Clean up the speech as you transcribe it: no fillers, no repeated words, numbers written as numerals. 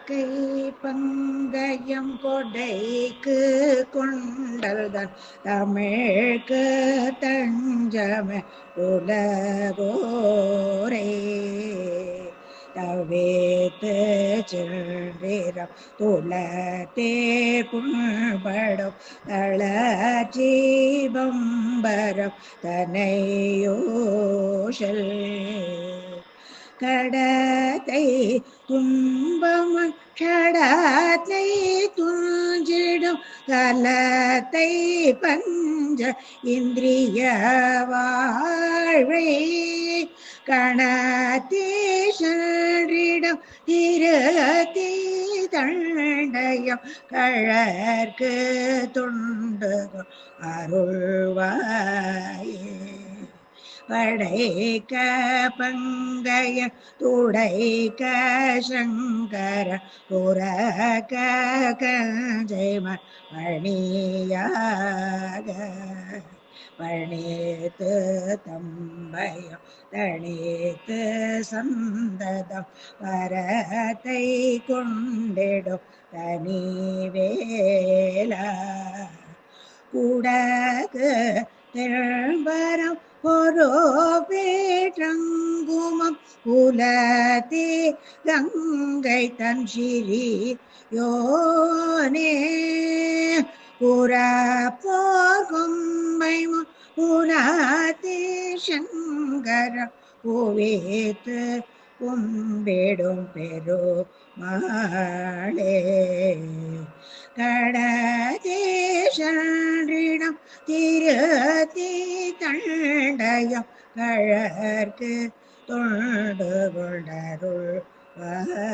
கை பங்கயம் கொடைக்கு கொண்டல்தான் தமிழ்க்கு தஞ்சமே உலகோரே தவேத்து சென்றிரம் துளத்தே புண்படும் தளஜீபம்பரம் தனையோஷல் கடத்தை துன்பம் ஷடத்தை துஞ்சிடும் கலத்தை பஞ்ச இந்திரிய வாழ்வை கணத்தீஷரிடம் திருத்தி தண்டயம் கழற்கு தொண்டு அருள்வாயே படைக்க பங்கய துடைக்க சங்கர புறக்க கஞ்சைமன் மணியாக பணித்து தம்பயம் தணித்து சந்ததம் வரத்தை கொண்டிடும் தனிவேலா குடகு திரும்பரம் ஒரு பேற்றங்குமம் குலத்தே கங்கை தன் சிறி யோனே புறப்போர் கொம்பை புறாத்தே சங்கர புவேத்து கும்பிடும் பெருமாளே கடதேஷரிடம் திருத்தி தண்டயம் கழற்கு தொண்டு கொண்டருள்வாயே